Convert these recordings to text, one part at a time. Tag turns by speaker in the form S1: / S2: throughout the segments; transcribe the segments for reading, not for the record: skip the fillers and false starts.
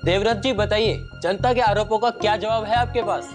S1: देवव्रत जी बताइए, जनता के आरोपों का क्या जवाब है आपके पास?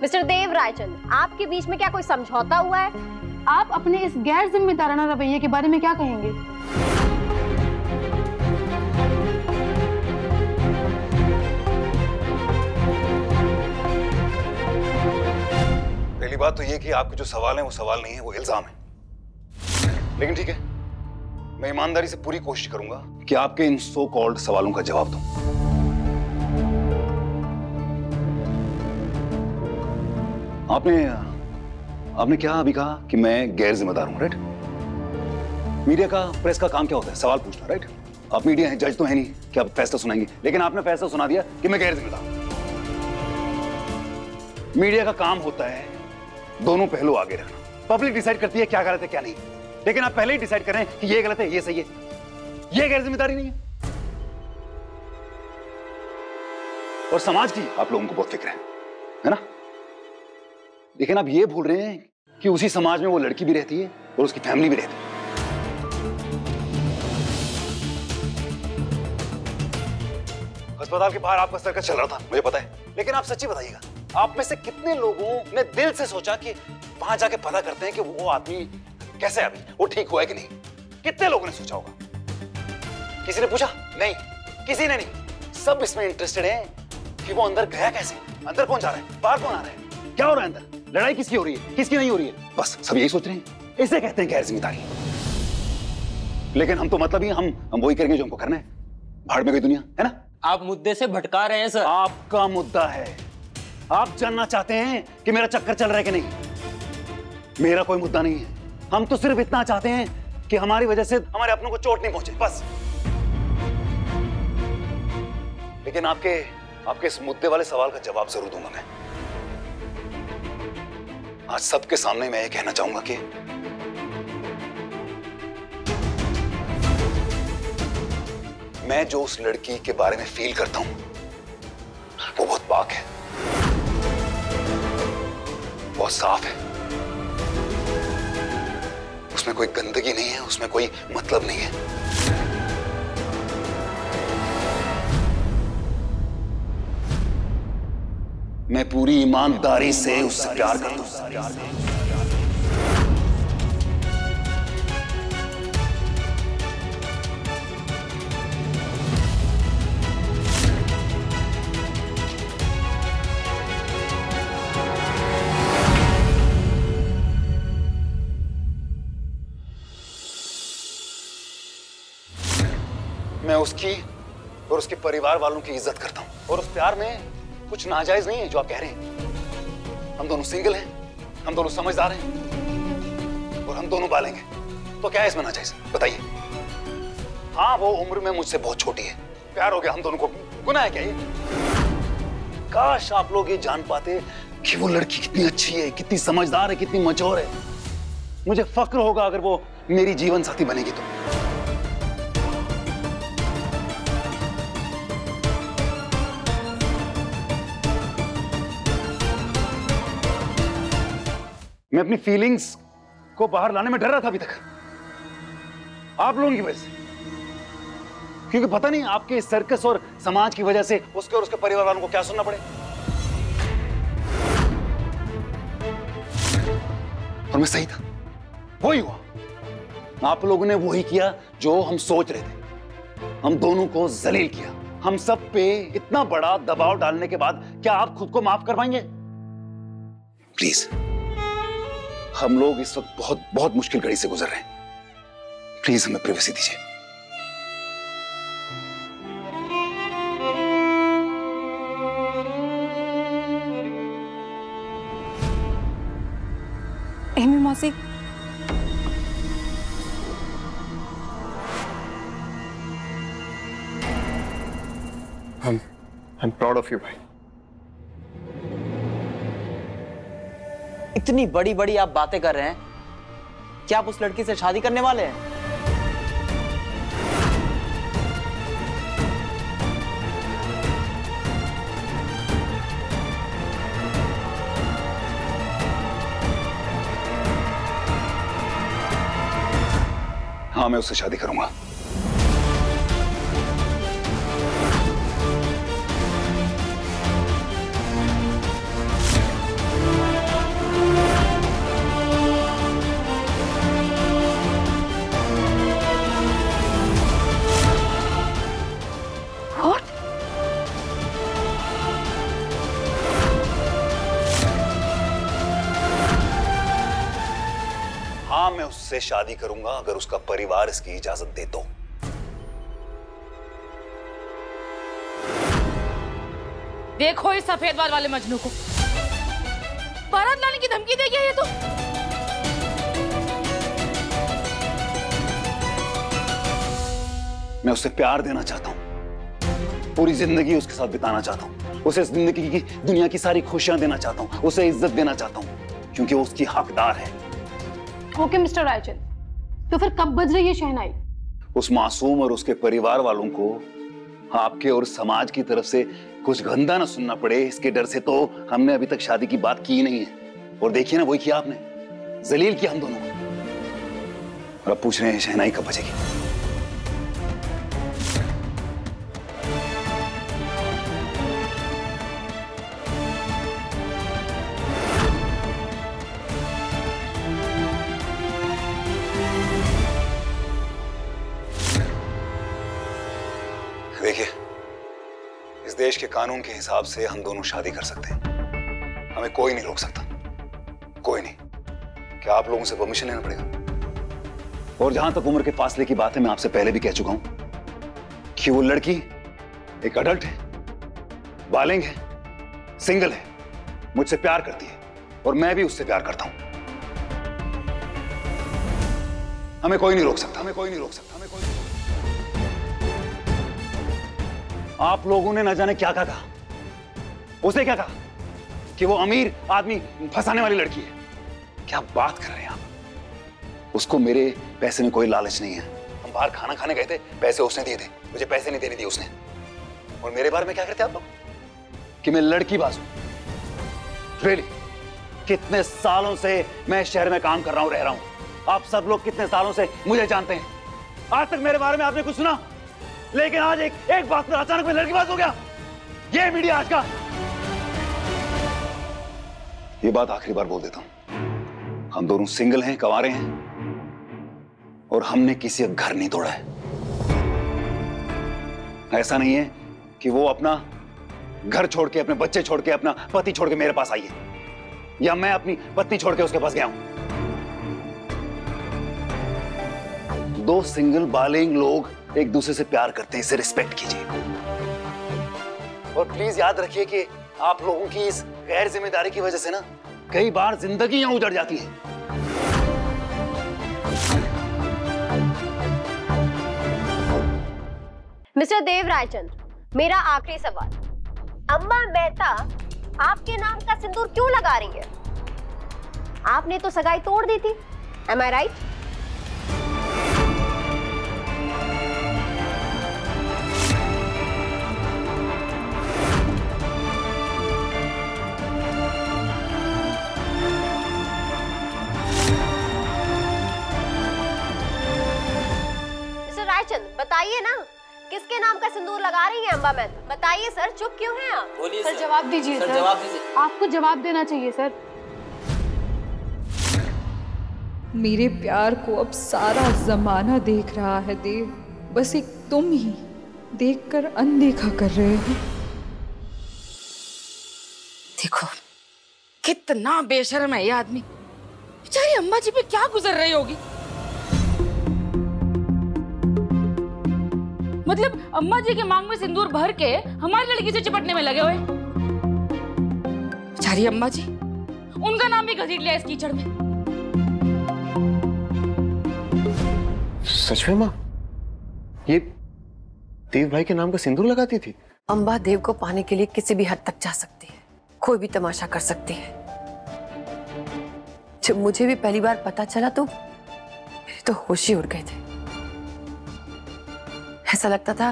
S2: मिस्टर देव रायचंद, आपके बीच में क्या कोई समझौता हुआ है?
S3: आप अपने इस गैर जिम्मेदाराना रवैये के बारे में क्या कहेंगे?
S4: पहली बात तो ये कि आपके जो सवाल हैं वो सवाल नहीं है, वो इल्जाम है। लेकिन ठीक है, मैं ईमानदारी से पूरी कोशिश करूंगा कि आपके इन सो कॉल्ड सवालों का जवाब दूं। आपने क्या अभी कहा कि मैं गैर जिम्मेदार हूं, राइट? मीडिया का, प्रेस का काम क्या होता है? सवाल पूछना, राइट? आप मीडिया हैं, जज तो है नहीं कि आप फैसला सुनाएंगे, लेकिन आपने फैसला सुना दिया कि मैं गैर जिम्मेदार हूं। मीडिया का काम होता है दोनों पहलू आगे रखना। पब्लिक डिसाइड करती है क्या गलत है क्या नहीं, लेकिन आप पहले ही डिसाइड कर रहे हैं कि ये गलत है ये सही है। ये गैर जिम्मेदारी नहीं है। और समाज की आप लोगों को बहुत फिक्र है ना? लेकिन आप ये भूल रहे हैं कि उसी समाज में वो लड़की भी रहती है और उसकी फैमिली भी रहती है। अस्पताल के बाहर आपका सर्कस चल रहा था, मुझे पता है, लेकिन आप सच्ची बताइएगा, आप में से कितने लोगों ने दिल से सोचा कि वहां जाके पता करते हैं कि वो आदमी कैसे है, अभी वो ठीक हुआ है कि नहीं? कितने लोगों ने सोचा होगा? किसी ने पूछा? नहीं, किसी ने नहीं। सब इसमें इंटरेस्टेड हैं कि वो अंदर गया कैसे, अंदर कौन जा रहा है, बाहर कौन आ रहा है, क्या हो रहा है अंदर, लड़ाई किसकी हो रही है, किसकी नहीं हो रही है। बस सब यही सोच रहे हैं। इसे कहते हैं गैर जिम्मेदारी। लेकिन हम तो मतलब ही हम वही करेंगे जो हमको करना है। भाड़ में गई दुनिया, है ना?
S1: आप मुद्दे से भटका रहे हैं सर।
S4: आपका मुद्दा है, आप जानना चाहते हैं कि मेरा चक्कर चल रहा है कि नहीं। मेरा कोई मुद्दा नहीं है। हम तो सिर्फ इतना चाहते हैं कि हमारी वजह से हमारे अपनों को चोट नहीं पहुंचे, बस। लेकिन आपके इस मुद्दे वाले सवाल का जवाब जरूर दूंगा मैं। आज सबके सामने मैं ये कहना चाहूंगा कि मैं जो उस लड़की के बारे में फील करता हूं वो बहुत पाक है, बहुत साफ है। उसमें कोई गंदगी नहीं है, उसमें कोई मतलब नहीं है। मैं पूरी ईमानदारी से उससे प्यार करता हूं। मैं उसकी और उसके परिवार वालों की इज्जत करता हूं, और उस प्यार में कुछ नाजायज नहीं है जो आप कह रहे हैं। हम दोनों सिंगल हैं, हम दोनों समझदार हैं, और हम दोनों बालेंगे, तो क्या है इसमें नाजायज, बताइए? हाँ, वो उम्र में मुझसे बहुत छोटी है, प्यार हो गया हम दोनों को, गुनाह है क्या ये? काश आप लोग ये जान पाते कि वो लड़की कितनी अच्छी है, कितनी समझदार है, कितनी मैच्योर है। मुझे फक्र होगा अगर वो मेरी जीवन साथी बनेगी तो। मैं अपनी फीलिंग्स को बाहर लाने में डर रहा था अभी तक, आप लोगों की वजह से। क्योंकि पता नहीं आपके इस सर्कस और समाज की वजह से उसके और उसके परिवार वालों को क्या सुनना पड़े। और मैं सही था, वही हुआ। आप लोगों ने वही किया जो हम सोच रहे थे। हम दोनों को जलील किया। हम सब पे इतना बड़ा दबाव डालने के बाद क्या आप खुद को माफ कर पाएंगे? प्लीज, हम लोग इस वक्त बहुत बहुत मुश्किल घड़ी से गुजर रहे हैं। प्लीज हमें प्राइवेसी दीजिए।
S5: एमी मौसी,
S6: I'm proud of you, भाई।
S7: इतनी बड़ी बड़ी आप बातें कर रहे हैं, क्या आप उस लड़की से शादी करने वाले हैं?
S4: हाँ, मैं उससे शादी करूंगा। उससे शादी करूंगा अगर उसका परिवार इसकी इजाजत दे तो।
S5: देखो इस सफेद बाल वाले मजनू को, बारात लाने की धमकी दे गया ये तो।
S4: मैं उससे प्यार देना चाहता हूं, पूरी जिंदगी उसके साथ बिताना चाहता हूं, उसे जिंदगी की दुनिया की सारी खुशियां देना चाहता हूं, उसे इज्जत देना चाहता हूं, क्योंकि वो उसकी हकदार है।
S3: ओके मिस्टर रायचंद, तो फिर कब बज रही है शहनाई?
S4: उस मासूम और उसके परिवार वालों को आपके और समाज की तरफ से कुछ गंदा ना सुनना पड़े, इसके डर से तो हमने अभी तक शादी की बात की नहीं है। और देखिए ना, वही किया आपने, जलील किया हम दोनों को। और अब पूछ रहे हैं शहनाई कब बजेगी। देखिए, इस देश के कानून के हिसाब से हम दोनों शादी कर सकते हैं, हमें कोई नहीं रोक सकता, कोई नहीं। क्या आप लोगों से परमिशन लेना पड़ेगा? और जहां तक उम्र के फासले की बात है, मैं आपसे पहले भी कह चुका हूं कि वो लड़की एक अडल्ट है, बालिग है, सिंगल है, मुझसे प्यार करती है और मैं भी उससे प्यार करता हूं। हमें कोई नहीं रोक सकता, हमें कोई नहीं रोक सकता, हमें कोई नहीं। आप लोगों ने न जाने क्या कहा, उसे क्या कहा कि वो अमीर आदमी फंसाने वाली लड़की है। क्या बात कर रहे हैं आप? उसको मेरे पैसे में कोई लालच नहीं है। हम बाहर खाना खाने गए थे, पैसे उसने दिए थे, मुझे पैसे नहीं देने दिए उसने। और मेरे बारे में क्या करते आप लोग कि मैं लड़की बाज हूं। रियली, कितने सालों से मैं शहर में काम कर रहा हूं, रह रहा हूं। आप सब लोग कितने सालों से मुझे जानते हैं। आज तक मेरे बारे में आपने कुछ सुना? लेकिन आज एक बात पर अचानक में लड़की बात हो गया। ये मीडिया आज का। ये बात आखिरी बार बोल देता हूं, हम दोनों सिंगल हैं, कंवारे हैं और हमने किसी का घर नहीं तोड़ा है। ऐसा नहीं है कि वो अपना घर छोड़ के, अपने बच्चे छोड़ के, अपना पति छोड़ के मेरे पास आई है, या मैं अपनी पत्नी छोड़ के उसके पास गया हूं। दो सिंगल बालिग लोग एक दूसरे से प्यार करते हैं, इसे रिस्पेक्ट कीजिए। और प्लीज याद रखिए कि आप लोगों की इस गैर जिम्मेदारी की वजह से ना कई बार जिंदगियां उजड़ जाती हैं।
S2: मिस्टर देव रायचंद, मेरा आखिरी सवाल, अम्मा मेहता आपके नाम का सिंदूर क्यों लगा रही है? आपने तो सगाई तोड़ दी थी, एम आई राइट? बताइए ना, किसके नाम का सिंदूर लगा रही हैं अम्बा मेहता? बताइए सर, चुप क्यों हैं आप?
S1: बोलिए
S3: सर, जवाब दीजिए सर।
S1: जवाब दीजिए।
S3: आपको जवाब देना चाहिए सर।
S6: मेरे प्यार को अब सारा जमाना देख रहा है देव, बस एक तुम ही देखकर अनदेखा कर रहे हो।
S5: देखो कितना बेशर्म है ये आदमी। बेचारी अम्मा जी पे क्या गुजर रही होगी। मतलब अम्मा जी के मांग में सिंदूर भर के हमारी लड़की से चिपटने में लगे हुए। बेचारी अम्मा जी, उनका नाम भी घसीट लिया इस कीचड़ में।
S8: सच में माँ, ये देव भाई के नाम का सिंदूर लगाती थी?
S9: अम्बा देव को पाने के लिए किसी भी हद तक जा सकती है, कोई भी तमाशा कर सकती है। जब मुझे भी पहली बार पता चला तो मेरे तो होश ही उड़ गए थे। ऐसा लगता था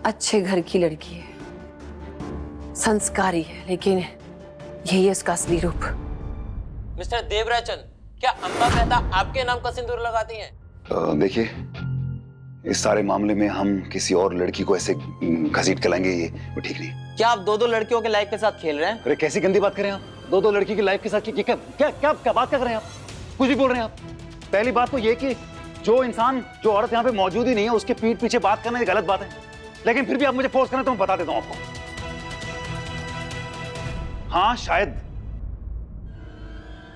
S9: अच्छे घर की लड़की है, संस्कारी है, लेकिन यही है उसका असली रूप।
S1: मिस्टर देवराजचंद, क्या अम्बा मेहता आपके नाम का सिंदूर लगाती हैं?
S4: देखिए, इस सारे मामले में हम किसी और लड़की को ऐसे घसीट के लाएंगे, ये वो ठीक नहीं।
S7: क्या आप दो लड़कियों के लाइफ के साथ खेल रहे हैं?
S4: अरे कैसी गंदी बात कर रहे हैं आप? दो लड़की की लाइफ के साथ क्या क्या क्या क्या बात कर रहे हैं आप? कुछ भी बोल रहे हैं आप। पहली बात तो ये कि जो औरत यहाँ पे मौजूद ही नहीं है, उसके पीठ पीछे बात करना ये गलत बात है। लेकिन फिर भी आप मुझे फोर्स करें तो मैं बता देता हूं आपको। हाँ, शायद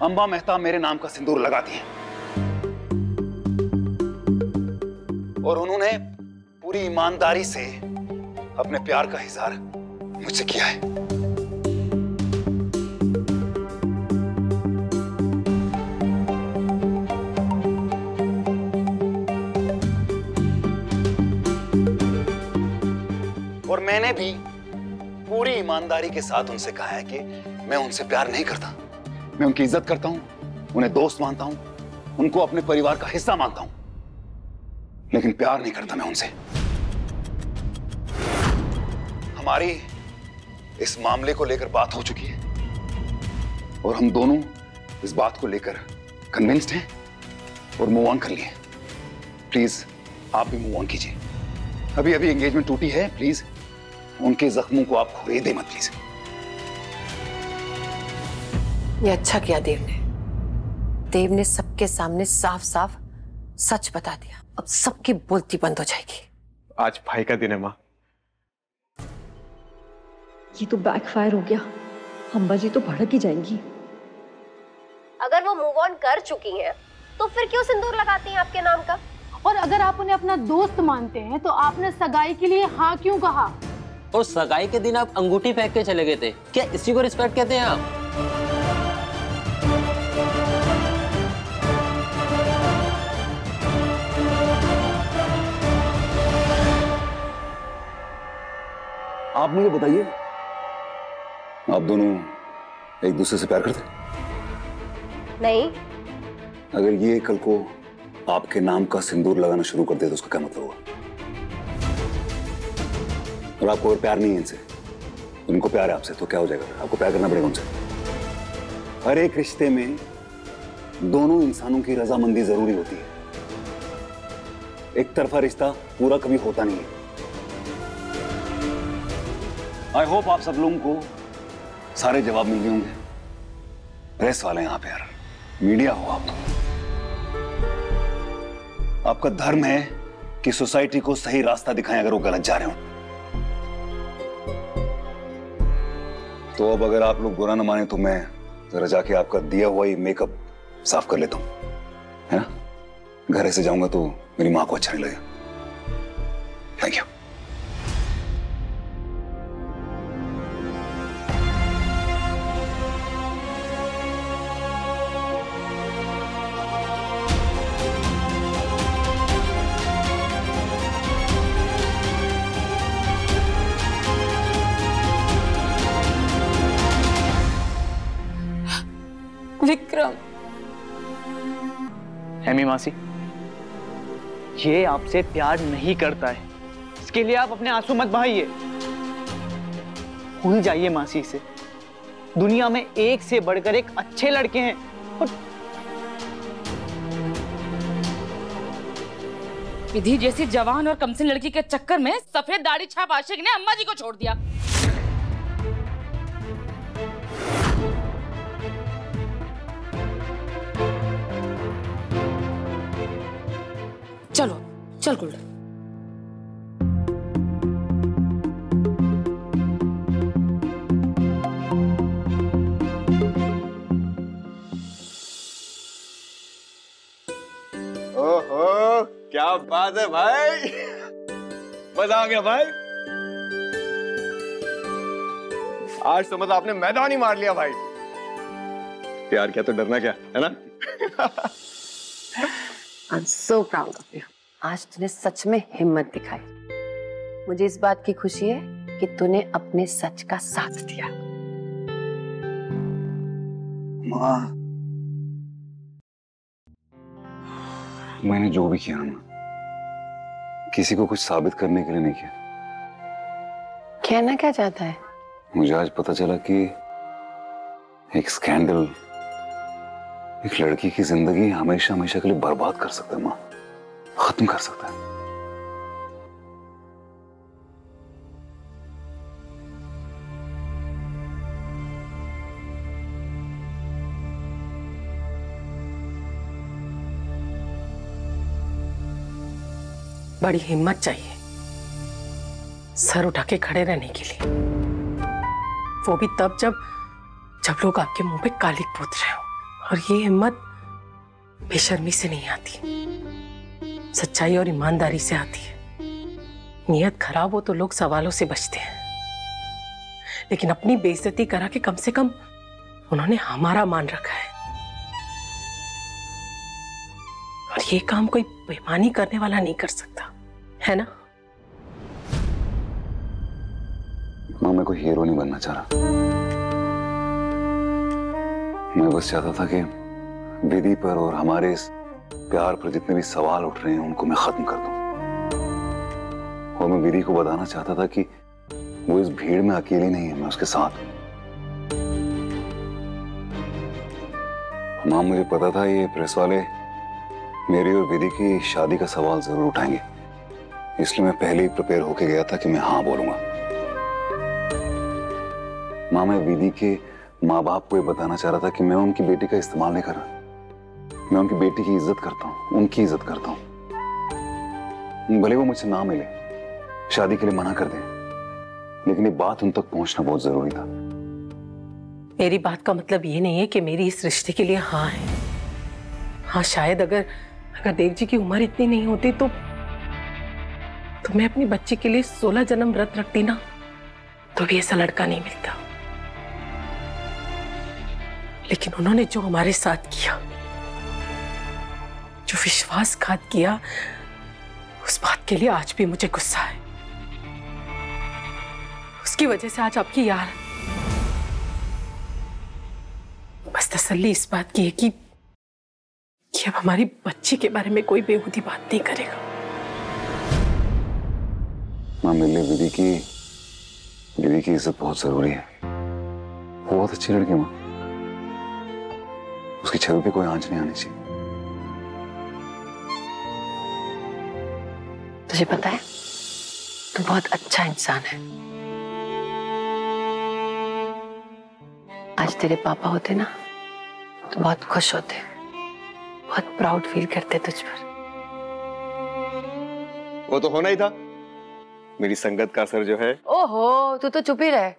S4: अम्बा मेहता मेरे नाम का सिंदूर लगाती है। और उन्होंने पूरी ईमानदारी से अपने प्यार का इजहार मुझसे किया है। और मैंने भी पूरी ईमानदारी के साथ उनसे कहा है कि मैं उनसे प्यार नहीं करता। मैं उनकी इज्जत करता हूं, उन्हें दोस्त मानता हूं, उनको अपने परिवार का हिस्सा मानता हूं, लेकिन प्यार नहीं करता मैं उनसे। हमारी इस मामले को लेकर बात हो चुकी है और हम दोनों इस बात को लेकर कन्विंस्ड हैं और मूव ऑन कर लिए। प्लीज आप भी मूव ऑन कीजिए। अभी अभी एंगेजमेंट टूटी है, प्लीज उनके जख्मों को आप खुरेदे मत प्लीज।
S9: ये अच्छा किया देव ने। देव ने सबके सामने साफ साफ सच बता दिया। अब सबकी बोलती बंद हो जाएगी।
S8: आज भाई का दिन है माँ।
S3: ये तो बैकफायर हो गया। अम्बा जी तो भड़क ही जाएंगी।
S2: अगर वो मूव ऑन कर चुकी हैं, तो फिर क्यों सिंदूर लगाती हैं आपके नाम का?
S3: और अगर आप उन्हें अपना दोस्त मानते हैं तो आपने सगाई के लिए हाँ क्यों कहा?
S1: और सगाई के दिन आप अंगूठी फेंक के चले गए थे, क्या इसी को रिस्पेक्ट कहते हैं आप?
S4: आप मुझे बताइए, आप दोनों एक दूसरे से प्यार करते?
S2: नहीं।
S4: अगर ये कल को आपके नाम का सिंदूर लगाना शुरू कर दे तो उसका क्या मतलब होगा? और आपको और प्यार नहीं है इनसे, उनको प्यार है आपसे, तो क्या हो जाएगा? आपको प्यार करना पड़ेगा उनसे। हर एक रिश्ते में दोनों इंसानों की रजामंदी जरूरी होती है। एक तरफा रिश्ता पूरा कभी होता नहीं है। आई होप आप सब लोगों को सारे जवाब मिल गए होंगे। प्रेस वाले यहाँ पे यार, मीडिया हो आप। आपका धर्म है कि सोसाइटी को सही रास्ता दिखाएं अगर वो गलत जा रहे हो। तो अब अगर आप लोग बुरा न माने तो मैं जरा जाके आपका दिया हुआ ही मेकअप साफ कर लेता हूं, है ना? घर ऐसे जाऊंगा तो मेरी मां को अच्छा नहीं लगेगा। Thank you.
S5: विक्रम।
S7: हेमी मासी, ये आपसे प्यार नहीं करता है, इसके लिए आप अपने आंसू मत बहाइए। भूल जाइए मासी से। दुनिया में एक से बढ़कर एक अच्छे लड़के हैं। और
S5: विधि जैसी जवान और कमसिन लड़की के चक्कर में सफेद दाढ़ी छाप आशिक ने अम्मा जी को छोड़ दिया। चलो चल गुल्डन।
S8: ओहो, क्या बात है भाई। मजा आ गया भाई। आज तो मतलब आपने मैदान ही मार लिया भाई। प्यार क्या तो डरना क्या, है ना?
S9: I'm so proud of you. आज तूने सच में हिम्मत दिखाई। मुझे इस बात की खुशी है कि तूने अपने सच का साथ दिया।
S4: माँ, मैंने जो भी किया ना, किसी को कुछ साबित करने के लिए नहीं किया।
S9: कहना क्या चाहता है?
S4: मुझे आज पता चला कि एक स्कैंडल एक लड़की की जिंदगी हमेशा हमेशा के लिए बर्बाद कर सकता है माँ, खत्म कर सकता है।
S9: बड़ी हिम्मत चाहिए सर उठा के खड़े रहने के लिए, वो भी तब जब लोग आपके मुंह पे कालिक पोत रहे हो। और ये हिम्मत बेशर्मी से नहीं आती, सच्चाई और ईमानदारी से आती है। नीयत खराब हो तो लोग सवालों से बचते हैं, लेकिन अपनी बेइज्जती करा के कम से कम उन्होंने हमारा मान रखा है। और ये काम कोई बेईमानी करने वाला नहीं कर सकता, है ना?
S4: मां, मैं कोई हीरो नहीं बनना चाह रहा। मैं बस चाहता था कि विधि पर और हमारे इस प्यार पर जितने भी सवाल उठ रहे हैं उनको मैं खत्म कर दूं। और मैं विधि को बताना चाहता था कि वो इस भीड़ में अकेली नहीं है, मैं उसके साथ हूं। मां, मुझे पता था ये प्रेस वाले मेरी और विधि की शादी का सवाल जरूर उठाएंगे, इसलिए मैं पहले ही प्रिपेयर होके गया था कि मैं हाँ बोलूंगा। मां, मैं विधि के माँ बाप को ये बताना चाह रहा था कि मैं उनकी बेटी का इस्तेमाल नहीं कर रहा। मैं उनकी बेटी की इज्जत करता हूँ, उनकी इज्जत करता हूँ। भले वो मुझसे ना मिले, शादी के लिए मना कर दें, लेकिन ये बात उन तक पहुंचना बहुत जरूरी था।
S9: मेरी बात का मतलब ये नहीं है कि मेरी इस रिश्ते के लिए हाँ है। हाँ, शायद अगर देव जी की उम्र इतनी नहीं होती तो मैं अपनी बच्ची के लिए 16 जन्म व्रत रखती ना, तो भी ऐसा लड़का नहीं मिलता। लेकिन उन्होंने जो हमारे साथ किया, जो विश्वासघात किया, उस बात के लिए आज भी मुझे गुस्सा है। उसकी वजह से आज आपकी यार बस तसल्ली इस बात की है कि अब हमारी बच्ची के बारे में कोई बेहूदी बात नहीं करेगा।
S4: मां, मेरे लिए विधि की इज्जत बहुत जरूरी है। वो बहुत अच्छी लड़की है मां, उसकी छवि पे कोई आंच नहीं आनी चाहिए।
S9: तुझे पता है, तू बहुत अच्छा इंसान है। आज तेरे पापा होते ना तो बहुत खुश होते, बहुत प्राउड फील करते तुझ पर।
S8: वो तो होना ही था। मेरी संगत का असर जो है।
S5: ओहो, तू तो चुप ही रहे।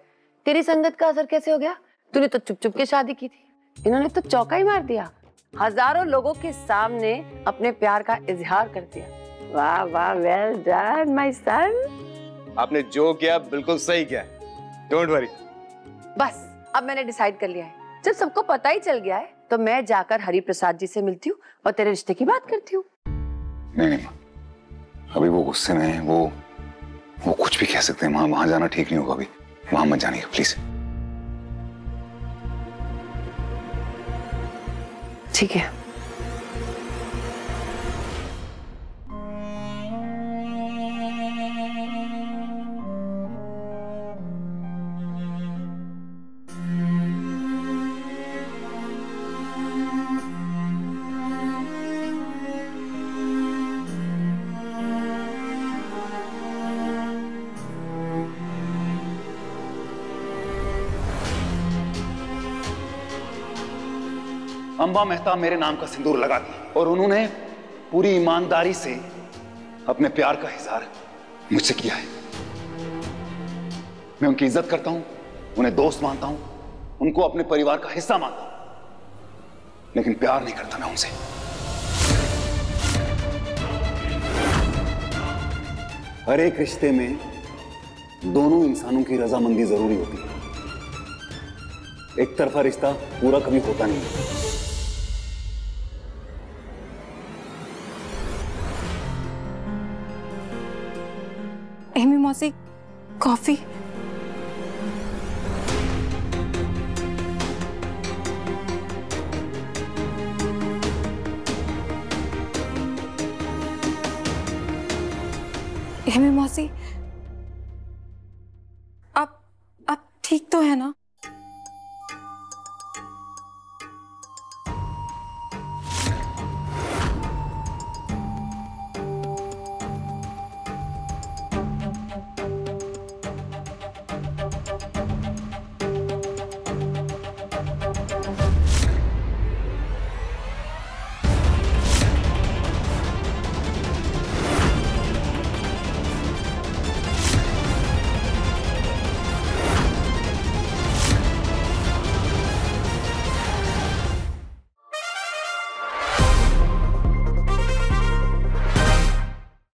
S5: तेरी संगत का असर कैसे हो गया? तूने तो चुप चुप के शादी की थी, इन्होंने तो चौका ही मार दिया। हजारों लोगों के सामने अपने प्यार का इजहार कर दिया। वाह वाह, वेल डन माय सन।
S8: आपने जो किया बिल्कुल सही किया, डोंट वरी।
S5: बस अब मैंने डिसाइड कर लिया है, जब सबको पता ही चल गया है तो मैं जाकर हरि प्रसाद जी से मिलती हूँ और तेरे रिश्ते की बात करती हूँ।
S4: नहीं, अभी वो गुस्से में है, वो कुछ भी कह सकते हैं। वहां जाना ठीक नहीं होगा। अभी वहां मत जानिए प्लीज।
S9: ठीक है।
S4: अंबा मेहता मेरे नाम का सिंदूर लगा दी और उन्होंने पूरी ईमानदारी से अपने प्यार का इजहार मुझसे किया है। मैं उनकी इज्जत करता हूं, उन्हें दोस्त मानता हूं, उनको अपने परिवार का हिस्सा मानता हूं, लेकिन प्यार नहीं करता मैं उनसे। हर एक रिश्ते में दोनों इंसानों की रजामंदी जरूरी होती है। एक तरफा रिश्ता पूरा कभी होता नहीं।
S6: एमी मौसी, कॉफी। एमी मौसी, आप ठीक तो है ना?